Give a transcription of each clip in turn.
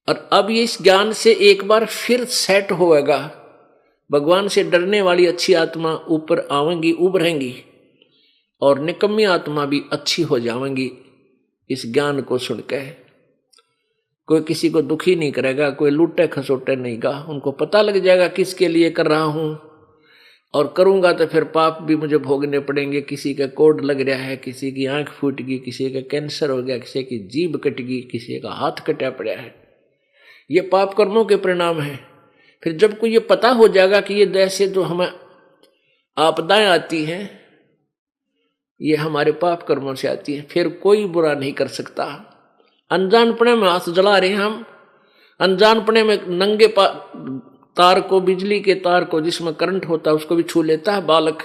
और अब ये इस ज्ञान से एक बार फिर सेट होएगा, भगवान से डरने वाली अच्छी आत्मा ऊपर आवेंगी, उभरेंगी, और निकम्मी आत्मा भी अच्छी हो जाएंगी इस ज्ञान को सुनकर। कोई किसी को दुखी नहीं करेगा, कोई लूटे खसोटे नहीं गा, उनको पता लग जाएगा किसके लिए कर रहा हूं, और करूंगा तो फिर पाप भी मुझे भोगने पड़ेंगे। किसी का कोड लग रहा है, किसी की आंख फूट गई, किसी का कैंसर हो गया, किसी की जीभ कट गई, किसी का हाथ कटा पड़ा है, ये पाप कर्मों के परिणाम है। फिर जब को ये पता हो जाएगा कि ये ऐसे जो हमें आपदाएं आती हैं ये हमारे पाप कर्मों से आती है, फिर कोई बुरा नहीं कर सकता। अनजानपने में हाथ जला रहे हैं हम, अनजानपने में नंगे तार को, बिजली के तार को जिसमें करंट होता है उसको भी छू लेता है बालक,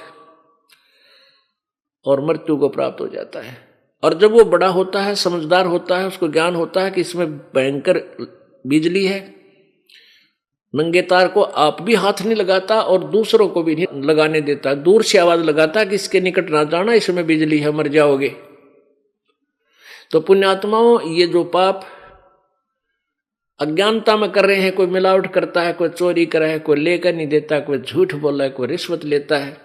और मृत्यु को प्राप्त हो जाता है। और जब वो बड़ा होता है, समझदार होता है, उसको ज्ञान होता है कि इसमें भयंकर बिजली है, नंगे तार को आप भी हाथ नहीं लगाता और दूसरों को भी नहीं लगाने देता, दूर से आवाज लगाता कि इसके निकट ना जाना, इसमें बिजली है, मर जाओगे। तो पुण्यात्माओं, ये जो पाप अज्ञानता में कर रहे हैं, कोई मिलावट करता है, कोई चोरी कर रहा है, कोई लेकर नहीं देता, कोई झूठ बोल रहा है, कोई रिश्वत लेता है,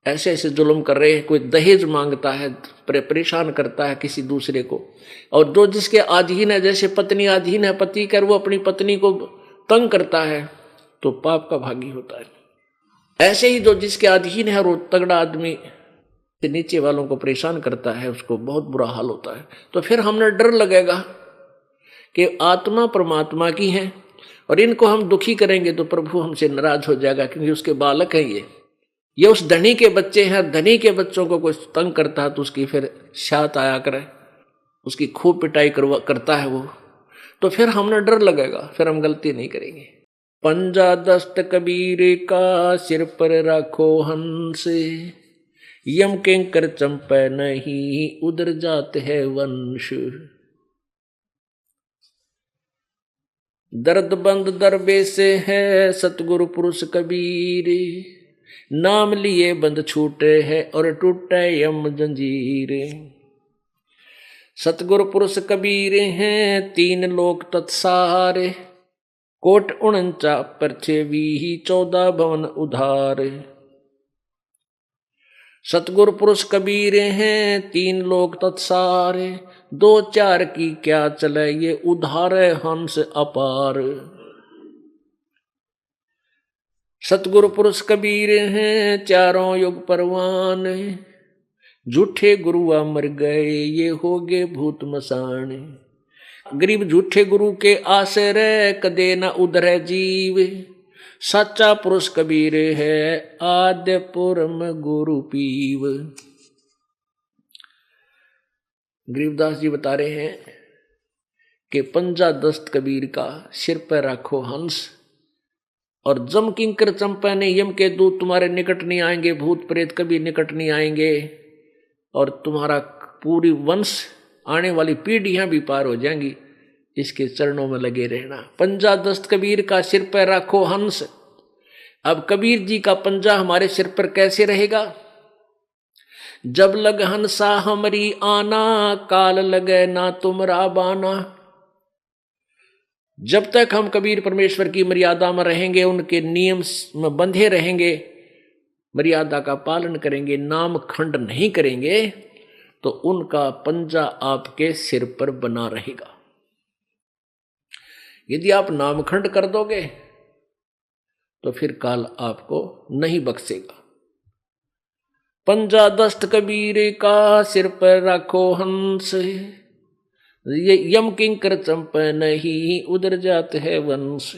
ऐसे ऐसे जुल्म कर रहे हैं, कोई दहेज मांगता है, परेशान करता है किसी दूसरे को, और जो जिसके अधीन है, जैसे पत्नी अधीन है पति कर, वो अपनी पत्नी को तंग करता है तो पाप का भागी होता है। ऐसे ही जो जिसके अधीन है, वो तगड़ा आदमी नीचे वालों को परेशान करता है, उसको बहुत बुरा हाल होता है। तो फिर हमने डर लगेगा कि आत्मा परमात्मा की है, और इनको हम दुखी करेंगे तो प्रभु हमसे नाराज हो जाएगा, क्योंकि उसके बालक हैं ये उस धनी के बच्चे हैं। धनी के बच्चों को कोई तंग करता है तो उसकी फिर शात आया करे, उसकी खूब पिटाई करता है वो, तो फिर हमने डर लगेगा, फिर हम गलती नहीं करेंगे। पंजा दस्त कबीर का सिर पर रखो हंस, यम किंकर चंपे नहीं उधर जाते है वंश। दर्द बंद दरबे से है सतगुरु पुरुष कबीर, नाम लिए बंद छूटे है और टूटे यम जंजीर। सतगुरु पुरुष कबीर हैं 3 लोक तत्सारे, कोट 49 परछे भी 14 भवन उधार। सतगुरु पुरुष कबीर हैं 3 लोक तत्सारे, 2 4 की क्या चले ये उधार हंस अपार। सतगुरु पुरुष कबीर हैं 4 युग परवान, झूठे गुरुआ मर गए ये हो गए भूत मसान। गरीब झूठे गुरु के आश्रय कदे न उधरे जीव, सच्चा पुरुष कबीर है आद्य पुरम गुरु पीव। गरीबदास जी बता रहे हैं कि पंजा दस्त कबीर का सिर पर रखो हंस, और जम किंकर चंपा ने यम के दूत तुम्हारे निकट नहीं आएंगे, भूत प्रेत कभी निकट नहीं आएंगे, और तुम्हारा पूरी वंश आने वाली पीढ़ियां भी पार हो जाएंगी, इसके चरणों में लगे रहना। पंजा दस्त कबीर का सिर पर रखो हंस। अब कबीर जी का पंजा हमारे सिर पर कैसे रहेगा? जब लग हंसा हमरी आना, काल लगे ना तुमरा बाना। जब तक हम कबीर परमेश्वर की मर्यादा में रहेंगे, उनके नियम में बंधे रहेंगे, मर्यादा का पालन करेंगे, नाम खंड नहीं करेंगे, तो उनका पंजा आपके सिर पर बना रहेगा। यदि आप नामखंड कर दोगे तो फिर काल आपको नहीं बख्शेगा। पंजा दस्त कबीर का सिर पर रखो हंस, ये यम किंकर चंपे नहीं उधर जाते है वंश।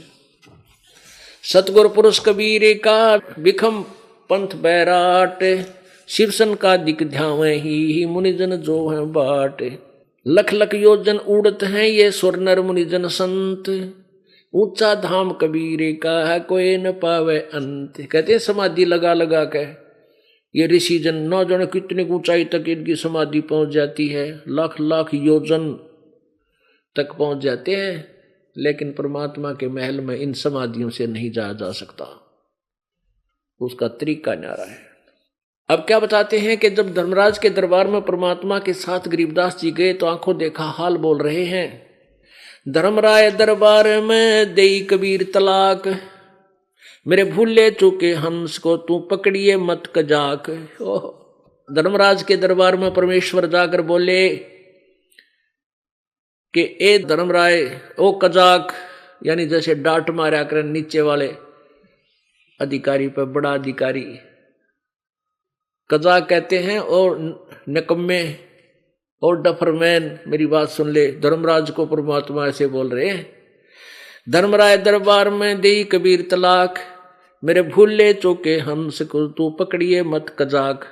सतगुरु पुरुष कबीर का विखम पंथ बैराट, शिवसन का दिक ध्यावे ही मुनिजन जो है बाट। लख लख योजन उड़त हैं ये सुर नर मुनिजन संत, ऊंचा धाम कबीर का है कोई न पावे अंत। कहते हैं समाधि लगा लगा के ये ऋषि जन न जाने कितनी ऊंचाई तक इनकी समाधि पहुंच जाती है, लाख लाख योजन तक पहुंच जाते हैं, लेकिन परमात्मा के महल में इन समाधियों से नहीं जाया जा सकता। उसका तरीका न्यारा है। अब क्या बताते हैं कि जब धर्मराज के दरबार में परमात्मा के साथ गरीबदास जी गए तो आंखों देखा हाल बोल रहे हैं धर्मराय दरबार में देई कबीर तलाक, मेरे भूले चूके हंस को तू पकड़िए मत कजाक। ओह, धर्मराज के दरबार में परमेश्वर जाकर बोले कि ए धर्मराय, ओ कजाक, यानी जैसे डांट मारा कर नीचे वाले अधिकारी पर बड़ा अधिकारी कजाक कहते हैं। और निकम्मे और डफरमैन, मेरी बात सुन ले, धर्मराज को परमात्मा ऐसे बोल रहे हैं। धर्मराय दरबार में देई कबीर तलाक, मेरे भूले चौके हंस को तू पकड़िए मत कजाक।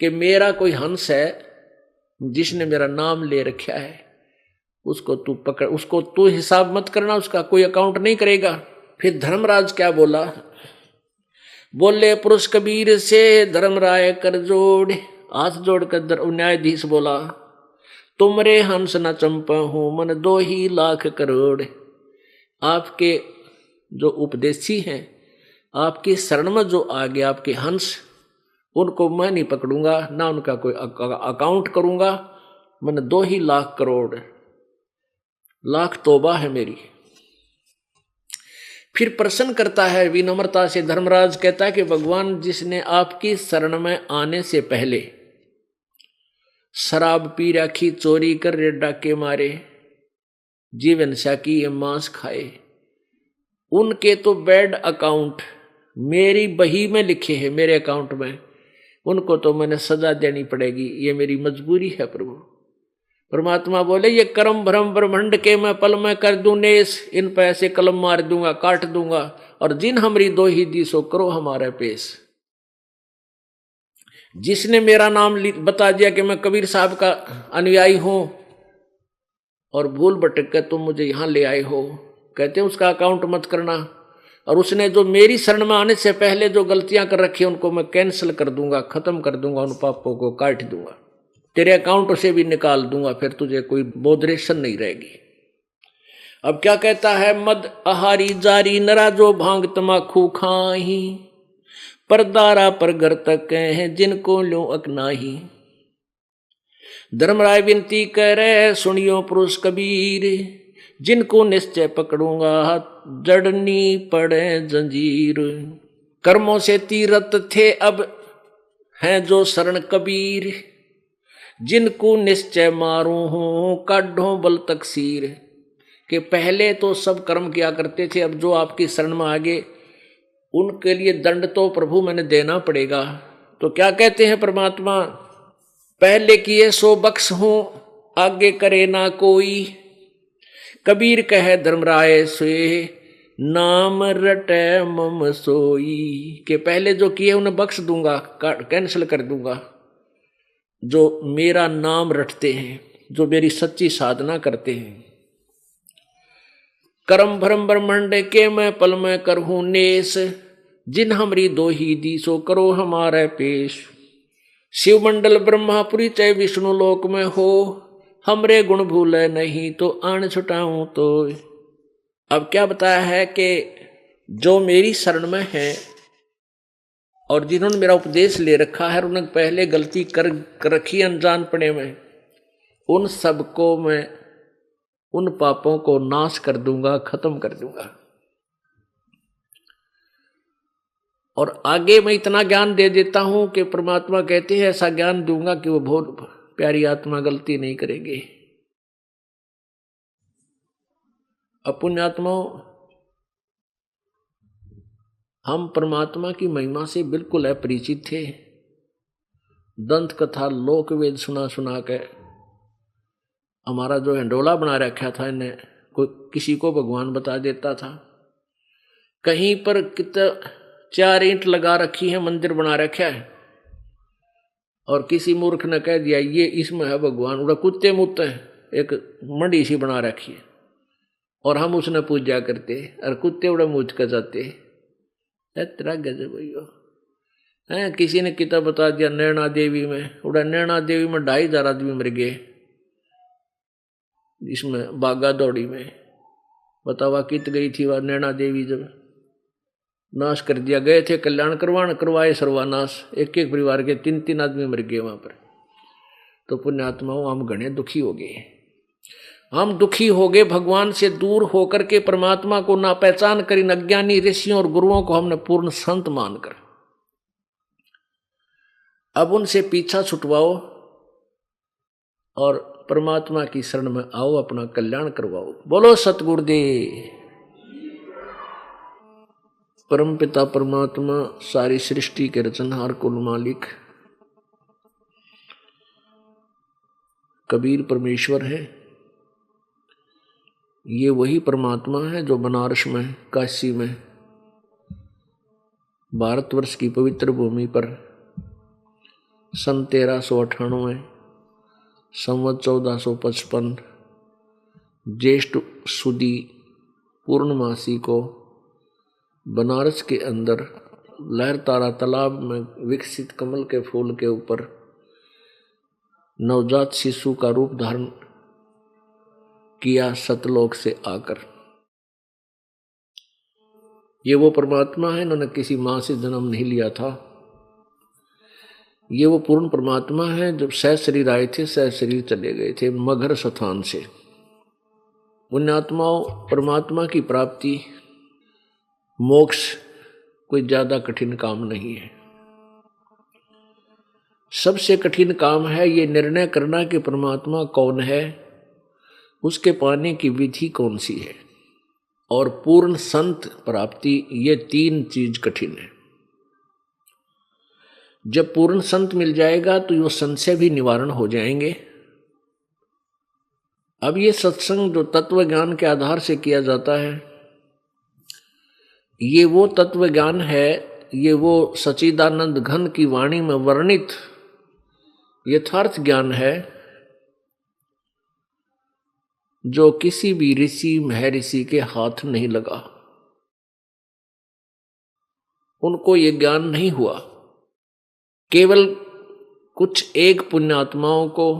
कि मेरा कोई हंस है जिसने मेरा नाम ले रखा है, उसको तू पकड़, उसको तू हिसाब मत करना, उसका कोई अकाउंट नहीं करेगा। फिर धर्मराज क्या बोला, बोले पुरुष कबीर से धर्मराय कर जोड़, हाथ जोड़कर न्यायाधीश बोला, तुमरे हंस न चंपा हूं मन 2 लाख करोड़। आपके जो उपदेशी हैं, आपकी शरण में जो आ गए आपके हंस, उनको मैं नहीं पकड़ूंगा, ना उनका कोई अकाउंट करूंगा। मन 2 लाख करोड़, लाख तौबा है मेरी। फिर प्रश्न करता है विनम्रता से धर्मराज, कहता है कि भगवान, जिसने आपकी शरण में आने से पहले शराब पी रखी, चोरी कर रे डाके मारे, जीवन साकी ये मांस खाए, उनके तो बैड अकाउंट मेरी बही में लिखे हैं, मेरे अकाउंट में, उनको तो मैंने सजा देनी पड़ेगी, ये मेरी मजबूरी है प्रभु। परमात्मा बोले, ये कर्म भ्रम ब्रह्मंड के मैं पल में कर दूं नेस, इन पे ऐसे कलम मार दूंगा, काट दूंगा, और जिन हमरी 2 दिसो करो हमारे पेश। जिसने मेरा नाम बता दिया कि मैं कबीर साहब का अनुयायी हूं और भूल भटक कर तुम मुझे यहां ले आए हो, कहते हैं उसका अकाउंट मत करना। और उसने जो मेरी शरण में आने से पहले जो गलतियां कर रखी उनको मैं कैंसिल कर दूंगा, खत्म कर दूंगा, उन पापों को काट दूंगा, तेरे अकाउंट से भी निकाल दूंगा, फिर तुझे कोई बोधरेशन नहीं रहेगी। अब क्या कहता है, मद आहारी जारी नरा जो भांग तमाखू खाही, परदारा पर घर तक हैं जिनको लो अकनाही। धर्मराय विनती करे सुनियो पुरुष कबीर, जिनको निश्चय पकड़ूंगा जड़नी पड़े जंजीर। कर्मों से तीरथ थे अब हैं जो शरण कबीर, जिनको निश्चय मारू हूं काढ़ो बल तकसीर। कि पहले तो सब कर्म किया करते थे, अब जो आपकी शरण में आगे उनके लिए दंड तो प्रभु मैंने देना पड़ेगा। तो क्या कहते हैं परमात्मा, पहले किए सो बख्श हूं आगे करे ना कोई, कबीर कहे धर्मराय से नाम रटे मम सोई। के पहले जो किए उन्हें बख्श दूंगा, कैंसिल कर दूंगा। जो मेरा नाम रटते हैं, जो मेरी सच्ची साधना करते हैं। कर्म भ्रम ब्रह्मंड के मैं पल में करहूं नेस, जिन हमरी 2 दिसो करो हमारे पेश। शिवमंडल ब्रह्मापुरी चाहे विष्णु लोक में हो, हमरे गुण भूले नहीं तो आन छुटाऊं तो। अब क्या बताया है कि जो मेरी शरण में है और जिन्होंने मेरा उपदेश ले रखा है, उन्होंने पहले गलती कर रखी अनजानपने में, उन सबको मैं उन पापों को नाश कर दूंगा, खत्म कर दूंगा। और आगे मैं इतना ज्ञान दे देता हूं कि परमात्मा कहते हैं ऐसा ज्ञान दूंगा कि वो बहुत प्यारी आत्मा गलती नहीं करेंगे। अपुण्यात्माओं, हम परमात्मा की महिमा से बिल्कुल अपरिचित थे। दंत कथा लोक वेद सुना सुना के हमारा जो हिंडोला बना रखा था, इन्हें कोई किसी को भगवान बता देता था। कहीं पर कितना 4 ईंट लगा रखी है, मंदिर बना रखा है, और किसी मूर्ख ने कह दिया ये इसमें है भगवान, उड़ा कुत्ते मुत्ते एक मंडी सी बना रखी है, और हम उसने पूजा करते, और कुत्ते उड़ा मुझ कर जाते। तेरा गजब है। किसी ने किताब बता दिया नैना देवी में, उड़ा नैना देवी में 2500 आदमी मर गए, इसमें बागा दौड़ी में। बतावा कित गई थी वह नैना देवी, जब नाश कर दिया। गए थे कल्याण करवाए सर्वानाश, एक एक परिवार के 3-3 आदमी मर गए वहां पर। तो पुण्यात्माओं हम घने दुखी हो गए। हम दुखी हो गए, भगवान से दूर होकर के परमात्मा को ना पहचान कर, इन अज्ञानी ऋषियों और गुरुओं को हमने पूर्ण संत मानकर, अब उनसे पीछा छुटवाओ और परमात्मा की शरण में आओ, अपना कल्याण करवाओ। बोलो सतगुरुदेव। परमपिता परमात्मा सारी सृष्टि के रचनहार कुल मालिक कबीर परमेश्वर है। ये वही परमात्मा है जो बनारस में, काशी में, भारतवर्ष की पवित्र भूमि पर सन 1398 संवत 1455 ज्येष्ठ सुदी पूर्णमासी को बनारस के अंदर लहरतारा तालाब में विकसित कमल के फूल के ऊपर नवजात शिशु का रूप धारण किया सतलोक से आकर। ये वो परमात्मा है, इन्होंने किसी मां से जन्म नहीं लिया था। ये वो पूर्ण परमात्मा है, जब सह शरीर आए थे सह शरीर चले गए थे मगर स्थान से। पुण्यात्माओं, परमात्मा की प्राप्ति, मोक्ष कोई ज्यादा कठिन काम नहीं है। सबसे कठिन काम है ये निर्णय करना कि परमात्मा कौन है, उसके पाने की विधि कौन सी है, और पूर्ण संत प्राप्ति, ये तीन चीज कठिन है। जब पूर्ण संत मिल जाएगा तो ये संशय भी निवारण हो जाएंगे। अब ये सत्संग जो तत्व ज्ञान के आधार से किया जाता है, ये वो तत्व ज्ञान है, ये वो सच्चिदानंद घन की वाणी में वर्णित यथार्थ ज्ञान है जो किसी भी ऋषि महर्षि के हाथ नहीं लगा। उनको ये ज्ञान नहीं हुआ। केवल कुछ एक पुण्यात्माओं को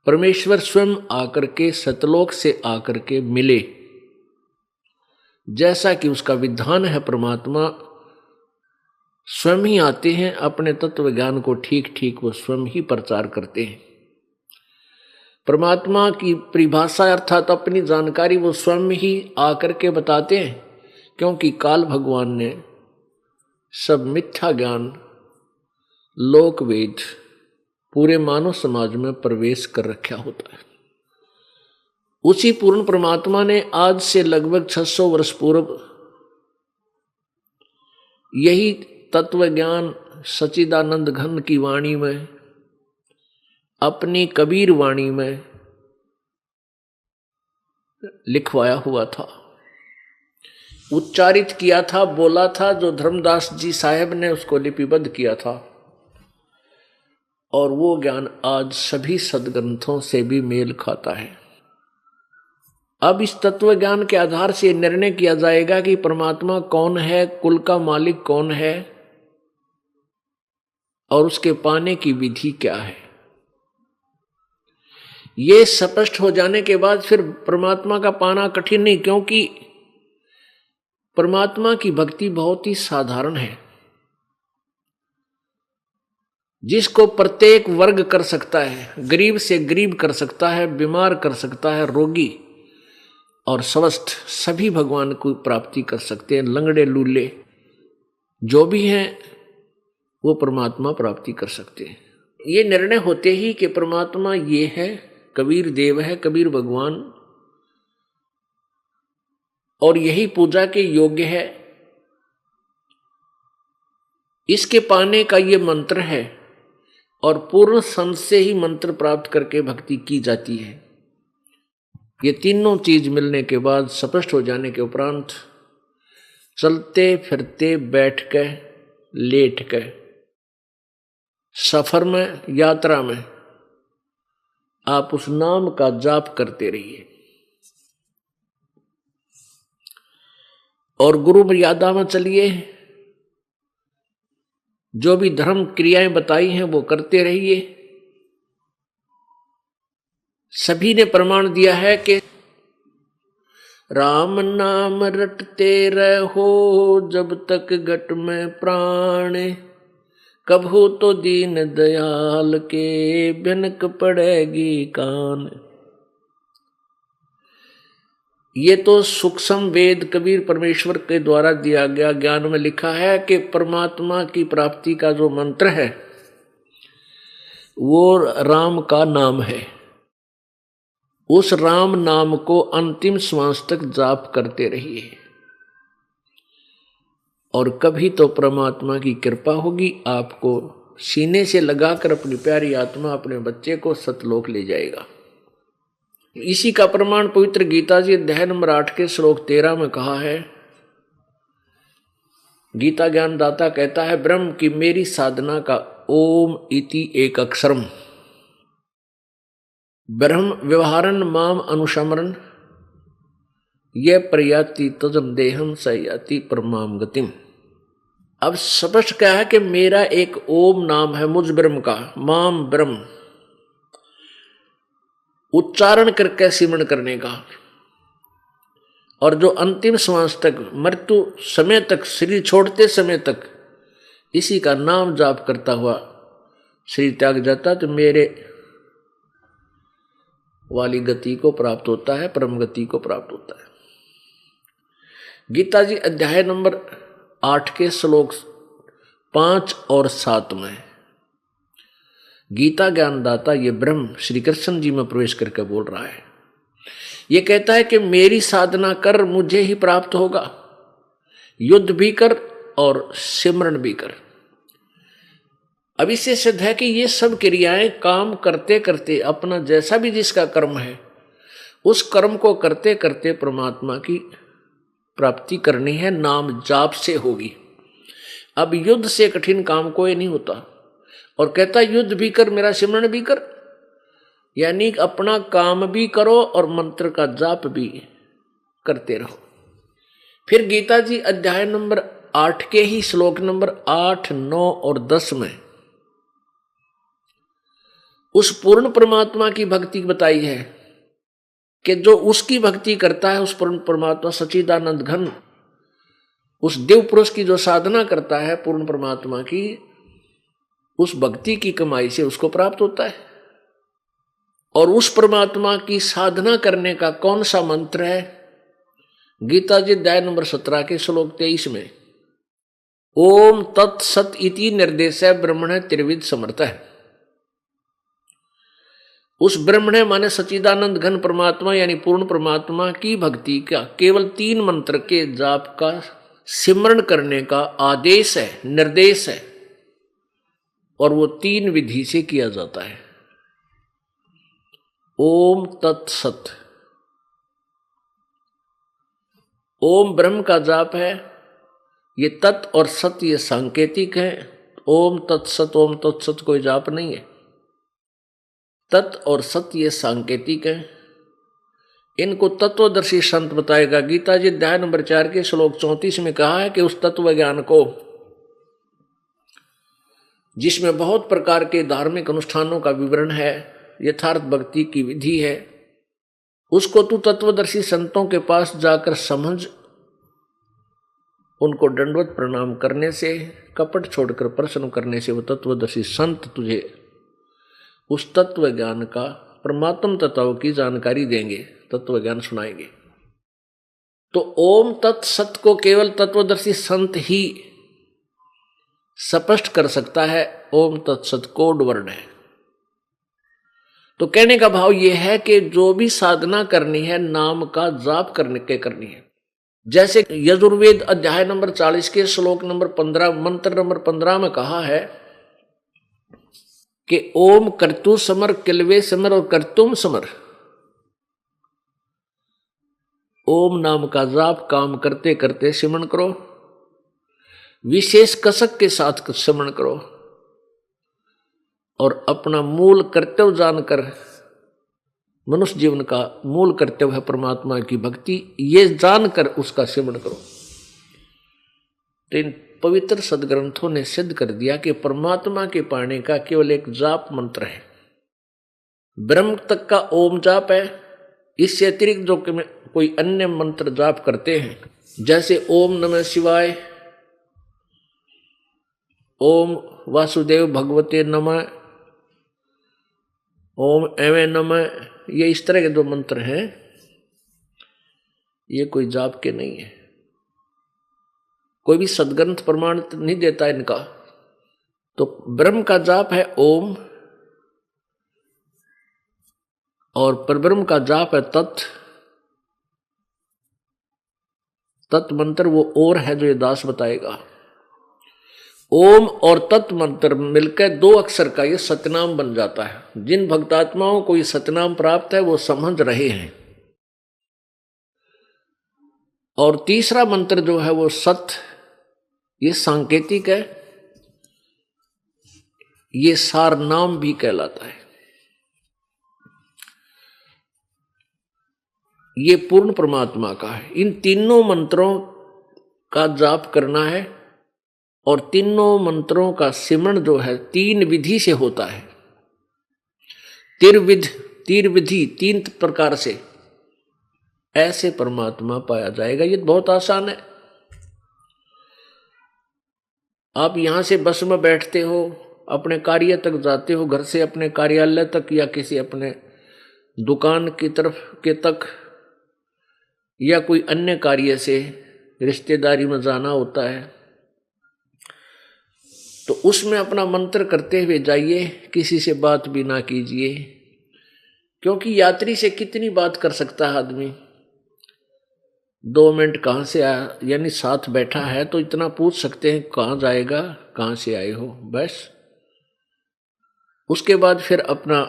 परमेश्वर स्वयं आकर के सतलोक से आकर के मिले, जैसा कि उसका विधान है। परमात्मा स्वयं ही आते हैं, अपने तत्व ज्ञान को ठीक ठीक वो स्वयं ही प्रचार करते हैं। परमात्मा की परिभाषा अर्थात अपनी जानकारी वो स्वयं ही आकर के बताते हैं, क्योंकि काल भगवान ने सब मिथ्या ज्ञान, लोक वेद पूरे मानव समाज में प्रवेश कर रखा होता है। उसी पूर्ण परमात्मा ने आज से लगभग 600 वर्ष पूर्व यही तत्व ज्ञान सच्चिदानंद घन की वाणी में, अपनी कबीर वाणी में लिखवाया हुआ था, उच्चारित किया था, बोला था, जो धर्मदास जी साहेब ने उसको लिपिबद्ध किया था। और वो ज्ञान आज सभी सदग्रंथों से भी मेल खाता है। अब इस तत्व ज्ञान के आधार से निर्णय किया जाएगा कि परमात्मा कौन है, कुल का मालिक कौन है, और उसके पाने की विधि क्या है। ये स्पष्ट हो जाने के बाद फिर परमात्मा का पाना कठिन नहीं, क्योंकि परमात्मा की भक्ति बहुत ही साधारण है, जिसको प्रत्येक वर्ग कर सकता है। गरीब से गरीब कर सकता है, बीमार कर सकता है, रोगी और स्वस्थ सभी भगवान को प्राप्ति कर सकते हैं। लंगड़े लूले जो भी हैं वो परमात्मा प्राप्ति कर सकते हैं। ये निर्णय होते ही कि परमात्मा ये है, कबीर देव है, कबीर भगवान, और यही पूजा के योग्य है, इसके पाने का ये मंत्र है, और पूर्ण संत से ही मंत्र प्राप्त करके भक्ति की जाती है। ये तीनों चीज मिलने के बाद, स्पष्ट हो जाने के उपरांत, चलते फिरते, बैठ के, लेट के, सफर में, यात्रा में आप उस नाम का जाप करते रहिए। और गुरु मर्यादा में चलिए, जो भी धर्म क्रियाएं बताई हैं वो करते रहिए। सभी ने प्रमाण दिया है कि राम नाम रटते रहो जब तक घट में प्राण, कभू तो दीन दयाल के भनक पड़ेगी कान। ये तो सूक्ष्म वेद कबीर परमेश्वर के द्वारा दिया गया ज्ञान में लिखा है कि परमात्मा की प्राप्ति का जो मंत्र है वो राम का नाम है। उस राम नाम को अंतिम श्वास तक जाप करते रहिए और कभी तो परमात्मा की कृपा होगी, आपको सीने से लगाकर अपनी प्यारी आत्मा अपने बच्चे को सतलोक ले जाएगा। इसी का प्रमाण पवित्र गीता जी अध्याय नंबर 8 के श्लोक 13 में कहा है। गीता ज्ञान दाता कहता है, ब्रह्म की मेरी साधना का ओम इति एक अक्षरम ब्रह्म व्यवहारन माम अनुशमरन यह प्रयाति तजम देहम सयाति परमाम गतिम। अब स्पष्ट क्या है कि मेरा एक ओम नाम है मुझ ब्रह्म का, माम ब्रह्म उच्चारण करके सिमरण करने का, और जो अंतिम श्वास तक मृत्यु समय तक शरीर छोड़ते समय तक इसी का नाम जाप करता हुआ शरीर त्याग जाता तो मेरे वाली गति को प्राप्त होता है, परम गति को प्राप्त होता है। गीता जी अध्याय नंबर 8 के श्लोक 5 और 7 में गीता ज्ञानदाता ये ब्रह्म श्री कृष्ण जी में प्रवेश करके बोल रहा है। ये कहता है कि मेरी साधना कर मुझे ही प्राप्त होगा, युद्ध भी कर और सिमरण भी कर। अब इससे सिद्ध है कि ये सब क्रियाएं काम करते करते अपना जैसा भी जिसका कर्म है उस कर्म को करते करते परमात्मा की प्राप्ति करनी है, नाम जाप से होगी। अब युद्ध से कठिन काम कोई नहीं होता। और कहता युद्ध भी कर मेरा सिमरण भी कर, यानी अपना काम भी करो और मंत्र का जाप भी करते रहो। फिर गीता जी अध्याय नंबर 8 के ही श्लोक नंबर 8, 9 और 10 में उस पूर्ण परमात्मा की भक्ति बताई है कि जो उसकी भक्ति करता है उस पूर्ण परमात्मा सच्चिदानंद घन उस देव पुरुष की जो साधना करता है पूर्ण परमात्मा की, उस भक्ति की कमाई से उसको प्राप्त होता है। और उस परमात्मा की साधना करने का कौन सा मंत्र है? गीता जी अध्याय नंबर 17 के श्लोक 23 में ओम तत्सत इति निर्देश ब्रह्मण त्रिविध समर्थ है। उस ब्रह्मण माने सच्चिदानंद घन परमात्मा यानी पूर्ण परमात्मा की भक्ति का केवल 3 मंत्र के जाप का सिमरण करने का आदेश है, निर्देश है, और वो 3 विधि से किया जाता है। ओम तत्सत, ओम ब्रह्म का जाप है, ये तत् और सत ये सांकेतिक है। ओम तत्सत कोई जाप नहीं है। तत् और सत ये सांकेतिक है। इनको तत्वदर्शी संत बताएगा। गीता जी अध्याय नंबर 4 के श्लोक 34 में कहा है कि उस तत्व ज्ञान को जिसमें बहुत प्रकार के धार्मिक अनुष्ठानों का विवरण है, यथार्थ भक्ति की विधि है, उसको तू तत्वदर्शी संतों के पास जाकर समझ, उनको दंडवत प्रणाम करने से, कपट छोड़कर प्रश्न करने से वो तत्वदर्शी संत तुझे उस तत्व ज्ञान का परमात्म तत्व की जानकारी देंगे, तत्व ज्ञान सुनाएंगे। तो ओम तत्सत को केवल तत्वदर्शी संत ही स्पष्ट कर सकता है। ओम तत्सत कोड वर्ड है। तो कहने का भाव यह है कि जो भी साधना करनी है नाम का जाप करनी है। जैसे यजुर्वेद अध्याय नंबर 40 के श्लोक नंबर 15 मंत्र नंबर 15 में कहा है कि ओम कर्तु समर, किलवे समर और कर्तुम समर। ओम नाम का जाप काम करते करते सिमरण करो, विशेष कसक के साथ सिमरण करो, और अपना मूल कर्तव्य जानकर, मनुष्य जीवन का मूल कर्तव्य है परमात्मा की भक्ति, ये जानकर उसका सिमरण करो। तो इन पवित्र सदग्रंथों ने सिद्ध कर दिया कि परमात्मा के पाने का केवल एक जाप मंत्र है। ब्रह्म तक का ओम जाप है। इससे अतिरिक्त जो कोई अन्य मंत्र जाप करते हैं, जैसे ओम नमः शिवाय, ओम वासुदेव भगवते नमः, ओम एवं नमः, ये इस तरह के जो मंत्र हैं ये कोई जाप के नहीं है, कोई भी सदग्रंथ प्रमाण नहीं देता इनका। तो ब्रह्म का जाप है ओम, और परब्रह्म का जाप है तत्। तत् मंत्र वो और है जो ये दास बताएगा। ओम और तत् मंत्र मिलकर 2 अक्षर का ये सतनाम बन जाता है। जिन भक्तात्माओं को ये सतनाम प्राप्त है वो समझ रहे हैं। और तीसरा मंत्र जो है वो सत, ये सांकेतिक है, ये सार नाम भी कहलाता है। ये पूर्ण परमात्मा का है। इन तीनों मंत्रों का जाप करना है, और तीनों मंत्रों का सिमरण जो है 3 विधि से होता है। तीर विधि 3 प्रकार से ऐसे परमात्मा पाया जाएगा। ये बहुत आसान है। आप यहां से बस में बैठते हो, अपने कार्य तक जाते हो, घर से अपने कार्यालय तक या किसी अपने दुकान की तरफ के तक, या कोई अन्य कार्य से रिश्तेदारी में जाना होता है, तो उसमें अपना मंत्र करते हुए जाइए, किसी से बात भी ना कीजिए, क्योंकि यात्री से कितनी बात कर सकता है आदमी। 2 मिनट कहाँ से आया, यानी साथ बैठा है तो इतना पूछ सकते हैं कहाँ जाएगा, कहाँ से आए हो, बस। उसके बाद फिर अपना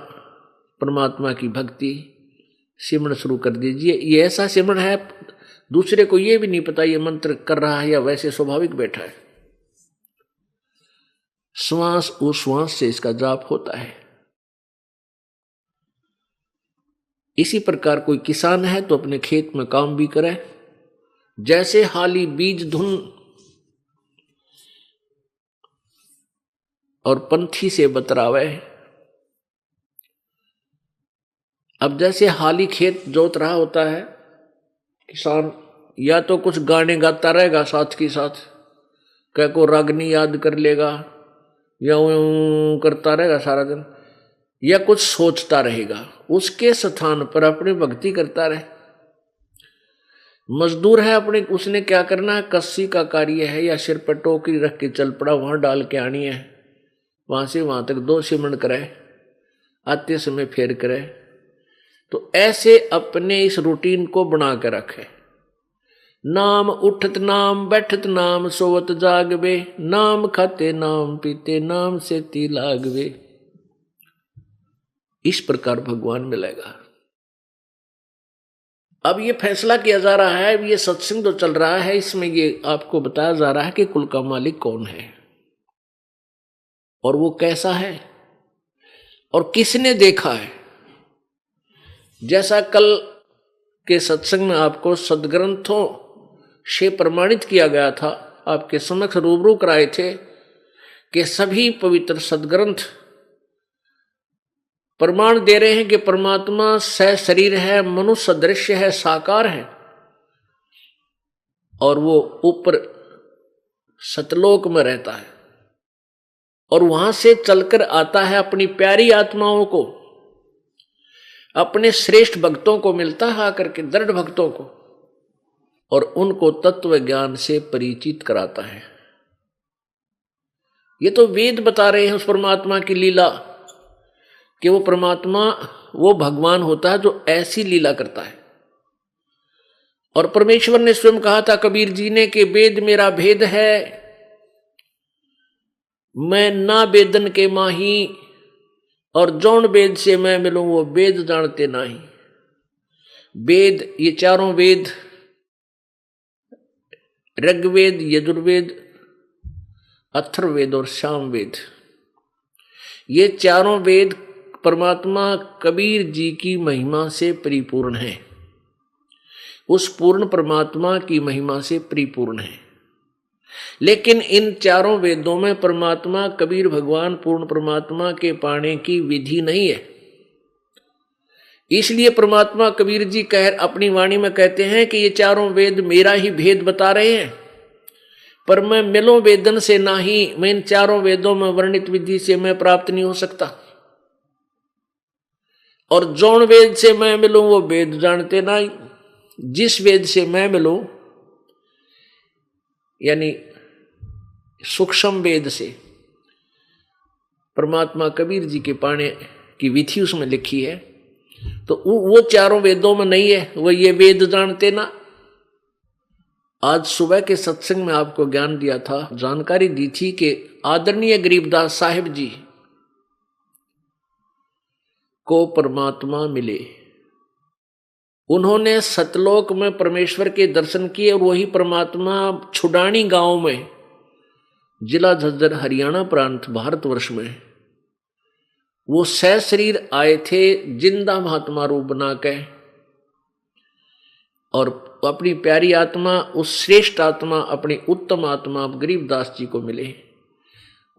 परमात्मा की भक्ति सिमरण शुरू कर दीजिए। ये ऐसा सिमरण है दूसरे को ये भी नहीं पता ये मंत्र कर रहा है या वैसे स्वाभाविक बैठा है। श्वास उश्वास से इसका जाप होता है। इसी प्रकार कोई किसान है तो अपने खेत में काम भी करे, जैसे हाली बीज धुन और पंथी से बतरावे। अब जैसे हाली खेत जोत रहा होता है किसान, या तो कुछ गाने गाता रहेगा साथ के साथ, क्या को रागनी याद कर लेगा या करता रहेगा सारा दिन, या कुछ सोचता रहेगा, उसके स्थान पर अपनी भक्ति करता रहे। मजदूर है अपने, उसने क्या करना है, कस्सी का कार्य है या सिर पर टोकरी रख के चल पड़ा, वहां डाल के आनी है, वहां से वहां तक 2 सिमरण करे, आते समय फेर करे। तो ऐसे अपने इस रूटीन को बना के रखे। नाम उठत नाम बैठत नाम सोवत जागवे, नाम खाते नाम पीते नाम से ती लागवे। इस प्रकार भगवान मिलेगा। अब ये फैसला किया जा रहा है, ये सत्संग जो चल रहा है इसमें ये आपको बताया जा रहा है कि कुल का मालिक कौन है और वो कैसा है और किसने देखा है। जैसा कल के सत्संग में आपको सदग्रंथों से प्रमाणित किया गया था, आपके समक्ष रूबरू कराए थे कि सभी पवित्र सदग्रंथ प्रमाण दे रहे हैं कि परमात्मा सह शरीर है, मनुष्य दृश्य है, साकार है, और वो ऊपर सतलोक में रहता है और वहां से चलकर आता है अपनी प्यारी आत्माओं को, अपने श्रेष्ठ भक्तों को मिलता है आकर के, दृढ़ भक्तों को, और उनको तत्व ज्ञान से परिचित कराता है। ये तो वेद बता रहे हैं उस परमात्मा की लीला, कि वो परमात्मा वो भगवान होता है जो ऐसी लीला करता है। और परमेश्वर ने स्वयं कहा था कबीर जी ने कि वेद मेरा भेद है, मैं ना वेदन के माही, और जौन वेद से मैं मिलूं वो वेद जानते नहीं। वेद, ये चारों वेद, ऋग्वेद, यजुर्वेद, अथर्ववेद और सामवेद, ये चारों वेद परमात्मा कबीर जी की महिमा से परिपूर्ण है, उस पूर्ण परमात्मा की महिमा से परिपूर्ण है। लेकिन इन चारों वेदों में परमात्मा कबीर भगवान पूर्ण परमात्मा के पाने की विधि नहीं है। इसलिए परमात्मा कबीर जी अपनी वाणी में कहते हैं कि ये चारों वेद मेरा ही भेद बता रहे हैं, पर मैं मिलो वेदन से नाही, मैं इन चारों वेदों में वर्णित विधि से मैं प्राप्त नहीं हो सकता। और जौन वेद से मैं मिलूं वो वेद जानते नहीं, जिस वेद से मैं मिलूं, यानी सूक्ष्म वेद से, परमात्मा कबीर जी के पाने की विधि उसमें लिखी है, तो वो चारों वेदों में नहीं है, वो ये वेद जानते ना। आज सुबह के सत्संग में आपको ज्ञान दिया था, जानकारी दी थी कि आदरणीय गरीबदास साहिब जी को परमात्मा मिले। उन्होंने सतलोक में परमेश्वर के दर्शन किए और वही परमात्मा छुडानी गांव में, जिला झज्जर, हरियाणा प्रांत, भारतवर्ष में, वो सशरीर आए थे जिंदा महात्मा रूप बना के, और अपनी प्यारी आत्मा, उस श्रेष्ठ आत्मा, अपनी उत्तम आत्मा गरीबदास जी को मिले।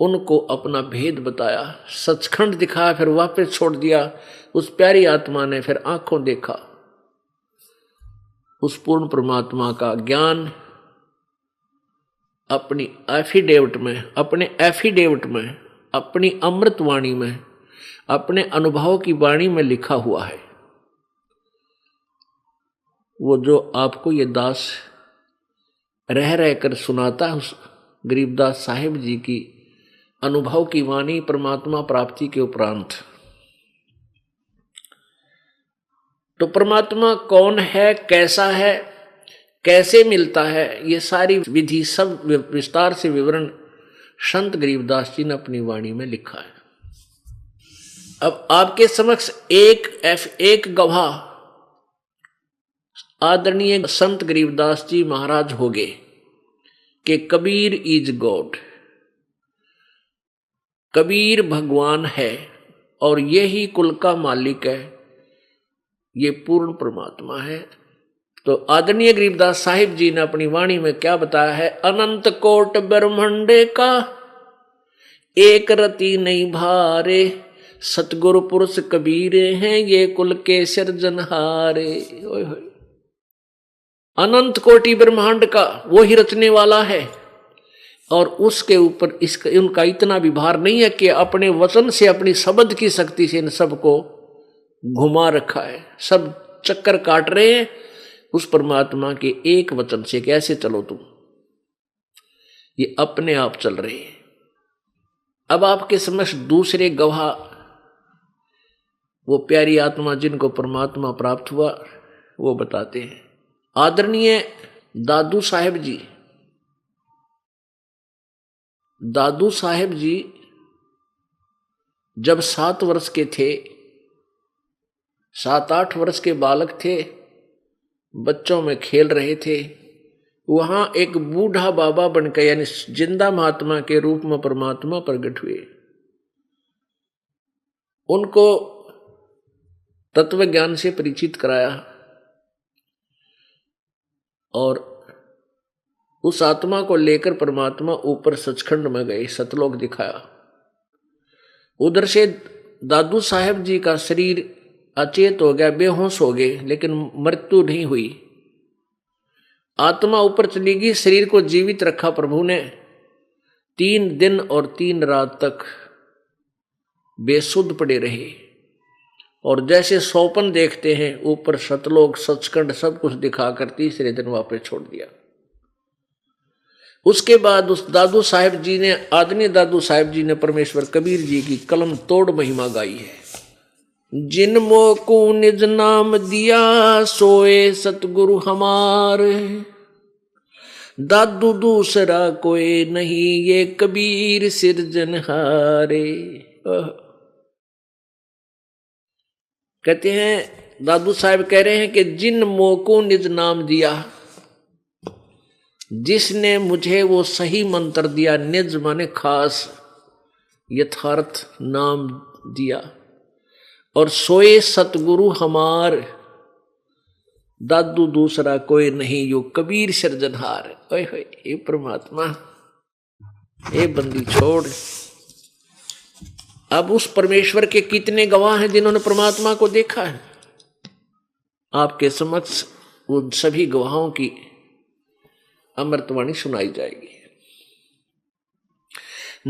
उनको अपना भेद बताया, सचखंड दिखाया, फिर वापस छोड़ दिया। उस प्यारी आत्मा ने फिर आंखों देखा उस पूर्ण परमात्मा का ज्ञान अपनी एफिडेविट में, अपनी अमृत वाणी में, अपने अनुभव की वाणी में लिखा हुआ है। वो जो आपको ये दास रह रहकर सुनाता है, उस गरीबदास साहिब जी की अनुभव की वाणी परमात्मा प्राप्ति के उपरांत। तो परमात्मा कौन है, कैसा है, कैसे मिलता है, ये सारी विधि सब विस्तार से विवरण संत गरीबदास जी ने अपनी वाणी में लिखा है। अब आपके समक्ष एक गवाह आदरणीय संत गरीबदास जी महाराज हो गए कि कबीर इज गॉड, कबीर भगवान है और यही कुल का मालिक है, ये पूर्ण परमात्मा है। तो आदरणीय गरीबदास साहिब जी ने अपनी वाणी में क्या बताया है, अनंत कोट ब्रह्मांडे का एक रति नहीं भारे, सतगुरु पुरुष कबीरे हैं ये कुल के सिरजनहारे। अनंत कोटि ब्रह्मांड का वो ही रचने वाला है, और उसके ऊपर उनका इतना विभार नहीं है कि अपने वचन से, अपनी शब्द की शक्ति से इन सबको घुमा रखा है। सब चक्कर काट रहे हैं उस परमात्मा के एक वचन से, कैसे चलो तुम, ये अपने आप चल रहे हैं। अब आपके समक्ष दूसरे गवाह, वो प्यारी आत्मा जिनको परमात्मा प्राप्त हुआ, वो बताते हैं। आदरणीय दादू साहेब जी, दादू साहेब जी जब 7 वर्ष के थे, 7-8 वर्ष के बालक थे, बच्चों में खेल रहे थे, वहां एक बूढ़ा बाबा बनकर, यानी जिंदा महात्मा के रूप में परमात्मा प्रकट हुए। उनको तत्व ज्ञान से परिचित कराया और उस आत्मा को लेकर परमात्मा ऊपर सचखंड में गए, सतलोक दिखाया। उधर से दादू साहेब जी का शरीर अचेत हो गया, बेहोश हो गए, लेकिन मृत्यु नहीं हुई। आत्मा ऊपर चली गई, शरीर को जीवित रखा प्रभु ने। 3 दिन और 3 रात तक बेसुध पड़े रहे, और जैसे सोपन देखते हैं ऊपर सतलोक, सचखंड सब कुछ दिखाकर तीसरे दिन वापस छोड़ दिया। उसके बाद उस दादू साहेब जी ने, आदरणीय दादू साहेब जी ने परमेश्वर कबीर जी की कलम तोड़ महिमा गाई है। जिन मोको निज नाम दिया सोए सतगुरु हमारे, दादू दूसरा कोई नहीं ये कबीर सिरजनहारे। कहते हैं, दादू साहब कह रहे हैं कि जिन मोको निज नाम दिया, जिसने मुझे वो सही मंत्र दिया, निज माने खास, यथार्थ नाम दिया, और सोए सतगुरु हमार, दादू दूसरा कोई नहीं यो कबीर सिरजनहार। ओए होए, ये परमात्मा, ये बंदी छोड़। अब उस परमेश्वर के कितने गवाह हैं जिन्होंने परमात्मा को देखा है। आपके समक्ष उन सभी गवाहों की अमृतवाणी सुनाई जाएगी।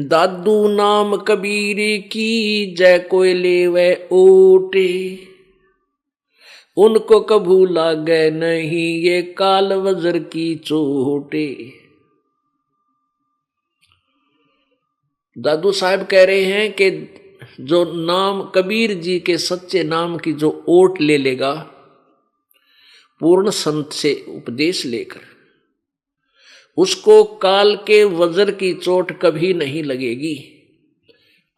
दादू नाम कबीर की जय कोय लेवे ओटे, उनको कभू लागे नहीं ये काल वज्र की चोटे। दादू साहब कह रहे हैं कि जो नाम कबीर जी के सच्चे नाम की जो ओट ले लेगा पूर्ण संत से उपदेश लेकर, उसको काल के वज्र की चोट कभी नहीं लगेगी।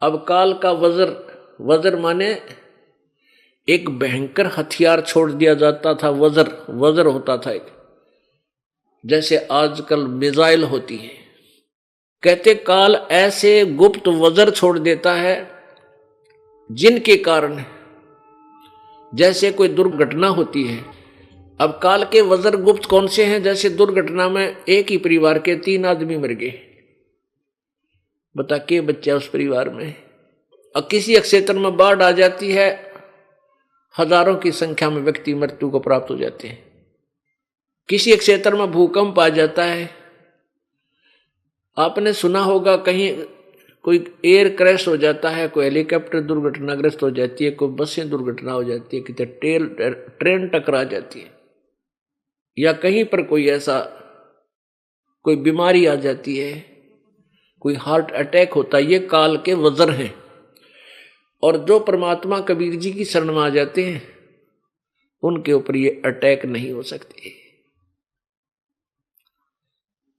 अब काल का वज्र, वज्र माने एक भयंकर हथियार छोड़ दिया जाता था। वज्र होता था एक, जैसे आजकल मिसाइल होती है। कहते काल ऐसे गुप्त वज्र छोड़ देता है जिनके कारण जैसे कोई दुर्घटना होती है। अब काल के वज्र गुप्त कौन से हैं? जैसे दुर्घटना में एक ही परिवार के 3 आदमी मर गए, बता के बच्चा उस परिवार में। और किसी क्षेत्र में बाढ़ आ जाती है, हजारों की संख्या में व्यक्ति मृत्यु को प्राप्त हो जाते हैं। किसी क्षेत्र में भूकंप आ जाता है। आपने सुना होगा कहीं कोई एयर क्रैश हो जाता है, कोई हेलीकॉप्टर दुर्घटनाग्रस्त हो जाती है, कोई बसें दुर्घटना हो जाती है, कितने ट्रेन टकरा जाती है, या कहीं पर कोई ऐसा कोई बीमारी आ जाती है, कोई हार्ट अटैक होता है। ये काल के वज्र हैं। और जो परमात्मा कबीर जी की शरण में आ जाते हैं उनके ऊपर ये अटैक नहीं हो सकते।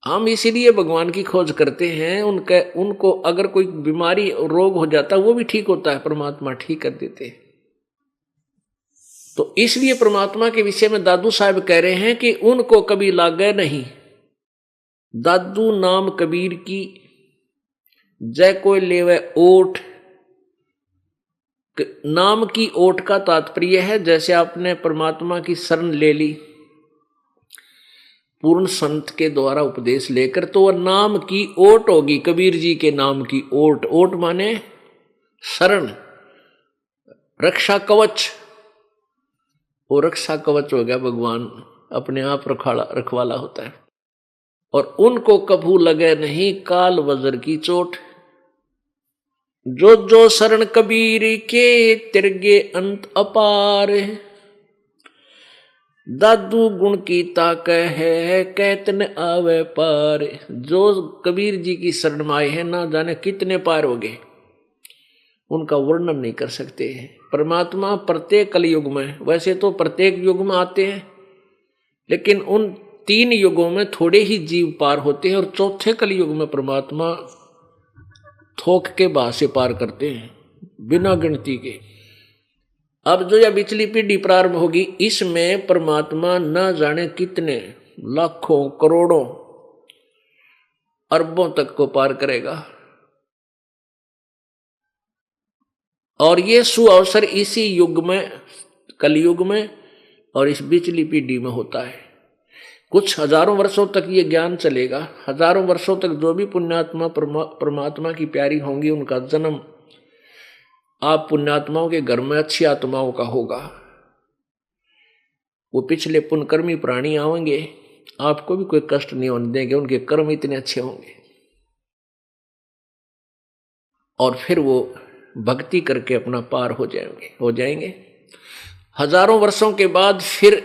हम इसीलिए भगवान की खोज करते हैं। उनको अगर कोई बीमारी रोग हो जाता है वो भी ठीक होता है, परमात्मा ठीक कर देते हैं। तो इसलिए परमात्मा के विषय में दादू साहब कह रहे हैं कि उनको कभी लागे नहीं। दादू नाम कबीर की जय कोई लेवे ओठ। नाम की ओट का तात्पर्य है जैसे आपने परमात्मा की शरण ले ली पूर्ण संत के द्वारा उपदेश लेकर, तो वह नाम की ओट होगी। कबीर जी के नाम की ओट। ओट माने शरण, रक्षा कवच। वो रक्षा कवच हो गया, भगवान अपने आप रखवाला होता है। और उनको कभू लगे नहीं काल वज्र की चोट। जो जो शरण कबीर के तिरगे अंत अपार। दादू गुण की ताक है कैतन आवे पार। जो कबीर जी की शरण में आए हैं ना जाने कितने पार हो गए, उनका वर्णन नहीं कर सकते। परमात्मा प्रत्येक कलयुग में, वैसे तो प्रत्येक युग में आते हैं, लेकिन उन 3 युगों में थोड़े ही जीव पार होते हैं और चौथे कलयुग में परमात्मा थोक के बाह से पार करते हैं बिना गिनती के। अब जो यह पिछली पीढ़ी प्रारंभ होगी, इसमें परमात्मा न जाने कितने लाखों करोड़ों अरबों तक को पार करेगा। और ये सुअवसर इसी युग में, कलयुग में और इस पिछली पीढ़ी में होता है। कुछ हजारों वर्षों तक ये ज्ञान चलेगा। हजारों वर्षों तक जो भी पुण्यात्मा परमात्मा की प्यारी होंगी, उनका जन्म आप पुण्यात्माओं के घर में अच्छी आत्माओं का होगा। वो पिछले पुण्यकर्मी प्राणी आएंगे, आपको भी कोई कष्ट नहीं होने देंगे, उनके कर्म इतने अच्छे होंगे। और फिर वो भक्ति करके अपना पार हो जाएंगे। हजारों वर्षों के बाद फिर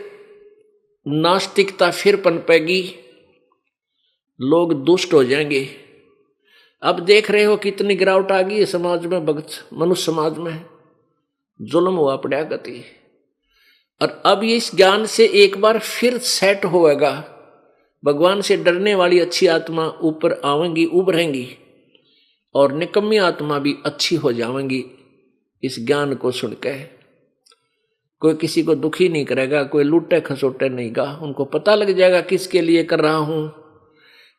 नास्तिकता फिर पनपेगी, लोग दुष्ट हो जाएंगे। अब देख रहे हो कितनी गिरावट आ गई है समाज में, भक्त मनुष्य समाज में जुल्म हुआ पड़ा गति। और अब इस ज्ञान से एक बार फिर सेट होएगा। भगवान से डरने वाली अच्छी आत्मा ऊपर आवेंगी, उभरेंगी, और निकम्मी आत्मा भी अच्छी हो जाएंगी इस ज्ञान को सुनकर। कोई किसी को दुखी नहीं करेगा, कोई लूटे खसोटे नहीं गा। उनको पता लग जाएगा किसके लिए कर रहा हूं,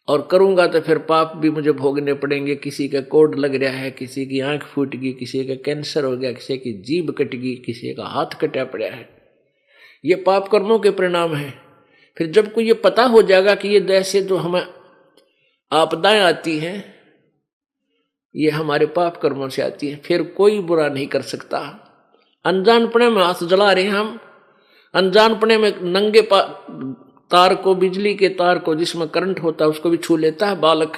और करूंगा तो फिर पाप भी मुझे भोगने पड़ेंगे। किसी का कोड लग रहा है, किसी की आंख फूट गई, किसी का कैंसर हो गया, किसी की जीभ कट गई, किसी का हाथ कटा पड़ा है। ये पाप कर्मों के परिणाम है। फिर जब को ये पता हो जाएगा कि ये जैसे जो हमें आपदाएं आती हैं ये हमारे पाप कर्मों से आती है, फिर कोई बुरा नहीं कर सकता। अनजानपने में हाथ जला रहे हैं हम, अनजानपने में नंगे तार को, बिजली के तार को जिसमें करंट होता है उसको भी छू लेता है बालक,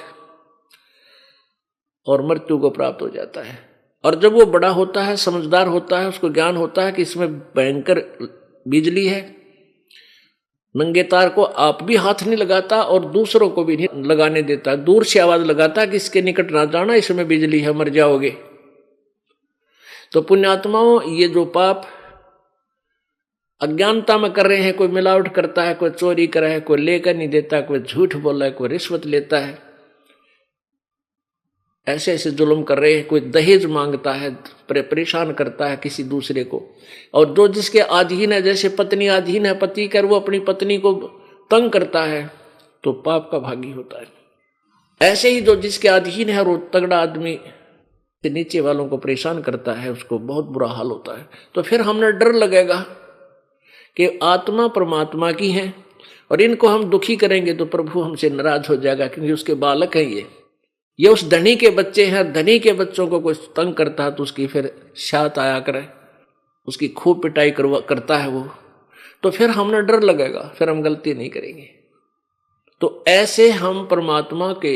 और मृत्यु को प्राप्त हो जाता है। और जब वो बड़ा होता है, समझदार होता है, उसको ज्ञान होता है कि इसमें भयंकर बिजली है, नंगे तार को आप भी हाथ नहीं लगाता और दूसरों को भी नहीं लगाने देता, दूर से आवाज लगाता कि इसके निकट ना जाना, इसमें बिजली है, मर जाओगे। तो पुण्यात्माओं, ये जो पाप अज्ञानता में कर रहे हैं, कोई मिलावट करता है, कोई चोरी कर रहा है, कोई लेकर नहीं देता, कोई झूठ बोल रहा है, कोई रिश्वत लेता है, ऐसे ऐसे जुल्म कर रहे हैं, कोई दहेज मांगता है, परेशान करता है किसी दूसरे को, और जो जिसके अधीन है, जैसे पत्नी अधीन है पति कर, वो अपनी पत्नी को तंग करता है तो पाप का भागी होता है। ऐसे ही जो जिसके अधीन है, वो तगड़ा आदमी नीचे वालों को परेशान करता है, उसको बहुत बुरा हाल होता है। तो फिर हमने डर लगेगा कि आत्मा परमात्मा की है और इनको हम दुखी करेंगे तो प्रभु हमसे नाराज हो जाएगा, क्योंकि उसके बालक हैं ये उस धनी के बच्चे हैं। धनी के बच्चों को कोई तंग करता है तो उसकी फिर शात आया करे, उसकी खूब पिटाई करता है वो, तो फिर हमने डर लगेगा, फिर हम गलती नहीं करेंगे। तो ऐसे हम परमात्मा के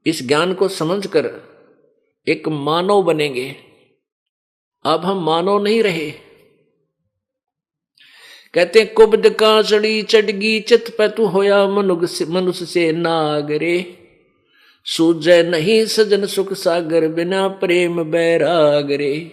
इस ज्ञान को समझकर एक मानव बनेंगे। अब हम मानव नहीं रहे। कहते हैं कुब्द कांसड़ी चढ़गी चित पे तू होया मनुष्य से नागरे, सूझे नहीं सजन सुख सागर बिना प्रेम बैराग रे।